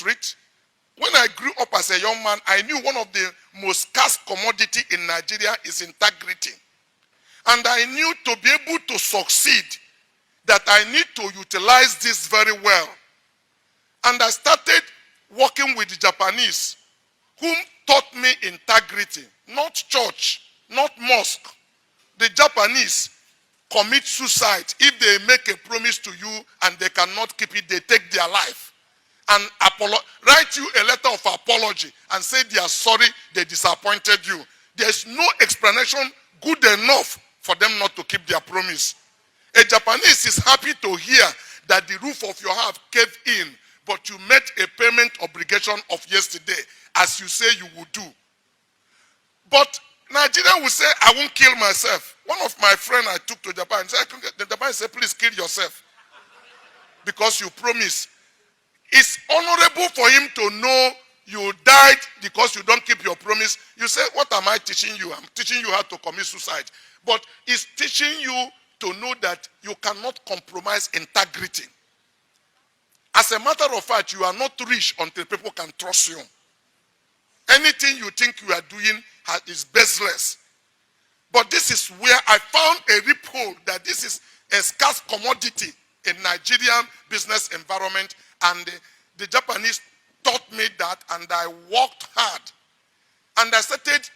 street. When I grew up as a young man, I knew one of the most scarce commodity in Nigeria is integrity. And I knew to be able to succeed that I need to utilize this very well. And I started working with the Japanese, whom taught me integrity, not church, not mosque. The Japanese commit suicide if they make a promise to you and they cannot keep it, they take their life. And write you a letter of apology and say they are sorry they disappointed you. There's no explanation good enough for them not to keep their promise. A Japanese is happy to hear that the roof of your house caved in, but you met a payment obligation of yesterday, as you say you would do. But Nigerian will say, I won't kill myself. One of my friends I took to Japan, the Japan said, please kill yourself. Because you promised. It's honorable for him to know you died because you don't keep your promise. You say, what am I teaching you? I'm teaching you how to commit suicide. But it's teaching you to know that you cannot compromise integrity. As a matter of fact, you are not rich until people can trust you. Anything you think you are doing is baseless. But this is where I found a loophole that this is a scarce commodity in Nigerian business environment, and the Japanese taught me that, and I worked hard. And I started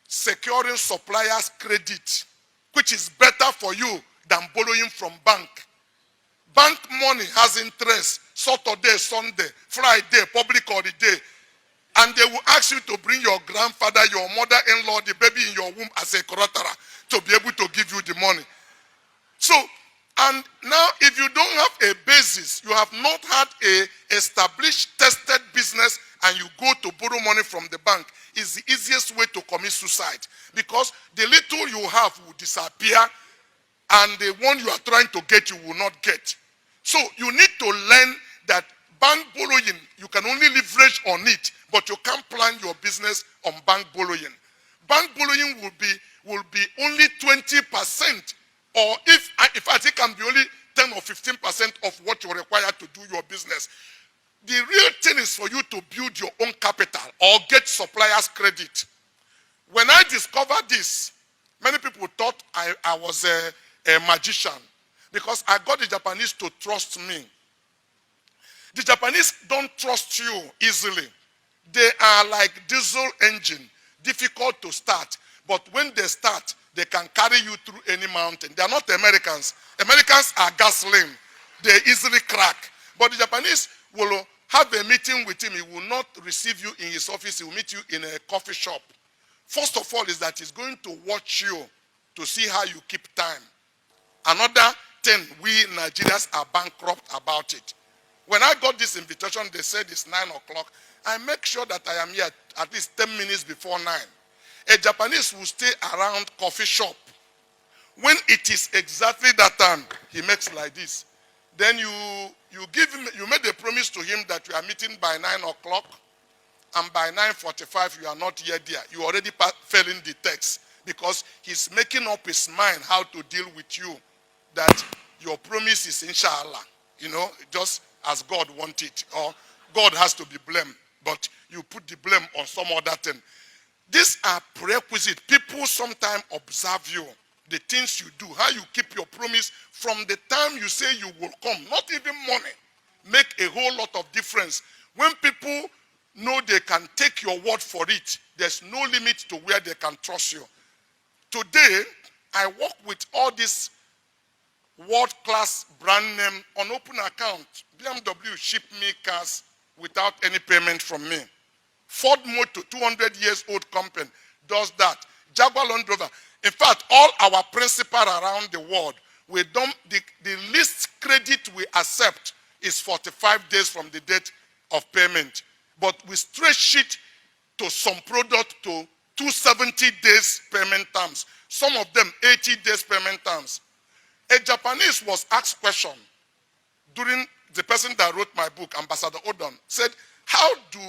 securing suppliers' credit, which is better for you than borrowing from bank. Bank money has interest, Saturday, Sunday, Friday, public holiday. And they will ask you to bring your grandfather, your mother-in-law, the baby in your womb as a collateral to be able to give you the money. So, and now if you don't have a basis, you have not had a established, tested business, and you go to borrow money from the bank, is the easiest way to commit suicide. Because the little you have will disappear, and the one you are trying to get, you will not get. So you need to learn that bank borrowing, you can only leverage on it, but you can't plan your business on bank borrowing. Bank borrowing will be only 20%, or if I think it can be only 10 or 15% of what you're required to do your business. The real thing is for you to build your own capital or get suppliers' credit. When I discovered this, many people thought I was a magician, because I got the Japanese to trust me. The Japanese don't trust you easily. They are like diesel engine, difficult to start. But when they start, they can carry you through any mountain. They are not Americans. Americans are gasoline. They easily crack. But the Japanese will have a meeting with him. He will not receive you in his office. He will meet you in a coffee shop. First of all is that he's going to watch you to see how you keep time. Another thing, we Nigerians are bankrupt about it. When I got this invitation, they said it's 9 o'clock. I make sure that I am here at least 10 minutes before 9. A Japanese will stay around coffee shop. When it is exactly that time, he makes like this. Then you made a promise to him that you are meeting by 9 o'clock, and by 9:45 you are not yet there. You already fell in the text, because he's making up his mind how to deal with you, that your promise is inshallah, just as God wanted, or God has to be blamed, but you put the blame on some other thing. These are prerequisites. People sometimes observe you, the things you do, how you keep your promise from the time you say you will come. Not even money make a whole lot of difference. When people know they can take your word for it, there's no limit to where they can trust you. Today, I work with all these world-class brand name on open account. BMW ship me cars without any payment from me. Ford Motor, 200 years old company, does that. Jaguar Land Rover. In fact, all our principal around the world, the least credit we accept is 45 days from the date of payment. But we stretch it to some product to 270 days payment terms. Some of them 80 days payment terms. A Japanese was asked question during the person that wrote my book, Ambassador Odon, said, how do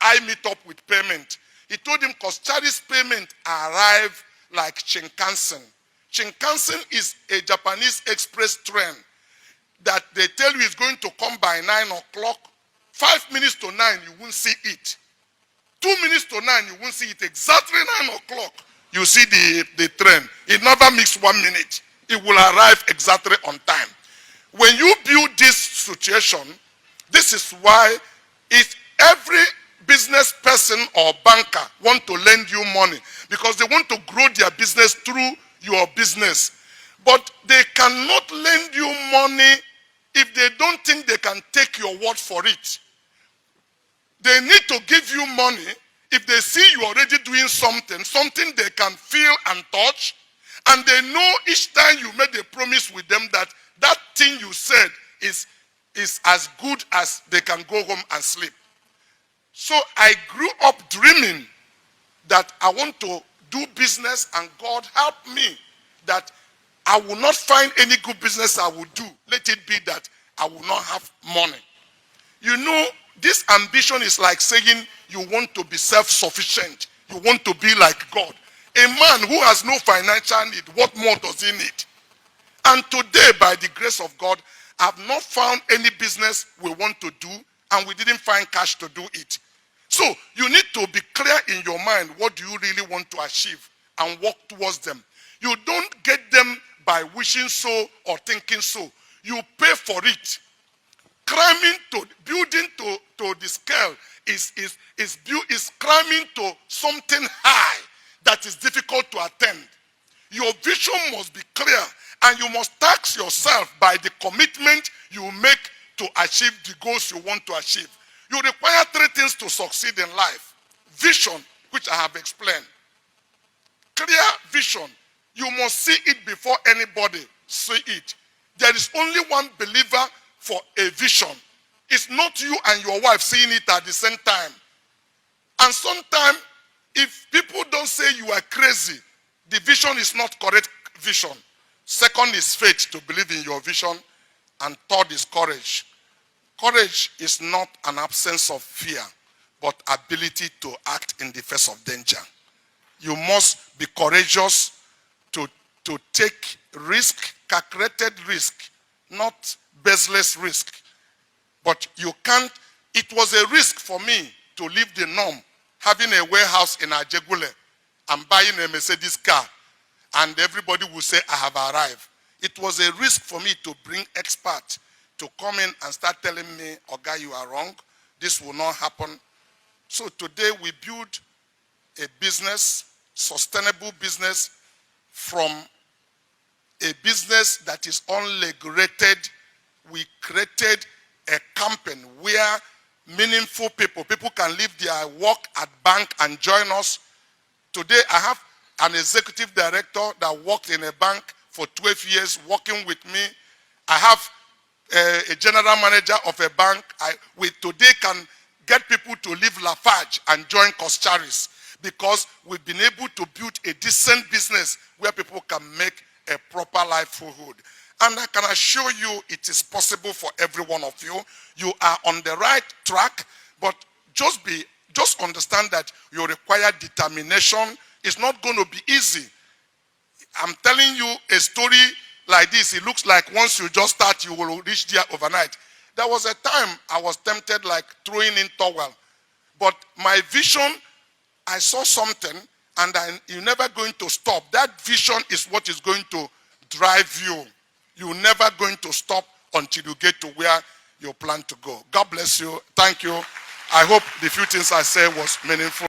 I meet up with payment? He told him, because Chinese payment arrive like Shinkansen. Shinkansen is a Japanese express train that they tell you is going to come by 9 o'clock. 5 minutes to 9, you won't see it. 2 minutes to 9, you won't see it. Exactly 9 o'clock, you see the train. It never makes 1 minute. It will arrive exactly on time. When you build this situation, this is why if every business person or banker want to lend you money, because they want to grow their business through your business. But they cannot lend you money if they don't think they can take your word for it. They need to give you money if they see you already doing something they can feel and touch, and they know each time you made a promise with them that that thing you said is as good as they can go home and sleep. So I grew up dreaming that I want to do business, and God helped me that I will not find any good business I will do. Let it be that I will not have money. You know, this ambition is like saying you want to be self-sufficient. You want to be like God. A man who has no financial need, what more does he need? And today, by the grace of God, I have not found any business we want to do, and we didn't find cash to do it. So you need to be clear in your mind, what do you really want to achieve, and work towards them. You don't get them by wishing so or thinking so. You pay for it. Building to the scale is climbing to something high that is difficult to attain. Your vision must be clear, and you must tax yourself by the commitment you make to achieve the goals you want to achieve. You require 3 things to succeed in life. Vision, which I have explained. Clear vision. You must see it before anybody see it. There is only one believer for a vision. It's not you and your wife seeing it at the same time. And sometimes, if people don't say you are crazy, the vision is not correct vision. Second is faith, to believe in your vision. And third is courage. Courage is not an absence of fear, but ability to act in the face of danger. You must be courageous to take risk, calculated risk, not baseless risk. But you can't. It was a risk for me to leave the norm, having a warehouse in Ajegule and buying a Mercedes car, and everybody will say I have arrived. It was a risk for me to bring experts to come in and start telling me, Oga, you are wrong. This will not happen. So today we build a business, sustainable business, from a business that is unregulated. We created a campaign where meaningful people can leave their work at bank and join us. Today I have an executive director that worked in a bank for 12 years working with me. I have a general manager of a bank. We today can get people to leave Lafarge and join Coscharis, because we've been able to build a decent business where people can make a proper livelihood. And I can assure you it is possible for every one of you. You are on the right track, but just understand that you require determination. It's not going to be easy. I'm telling you a story like this. It looks like once you just start, you will reach there overnight. There was a time I was tempted like throwing in towel. But my vision, I saw something, and you're never going to stop. That vision is what is going to drive you. You're never going to stop until you get to where you plan to go. God bless you. Thank you. I hope the few things I said was meaningful.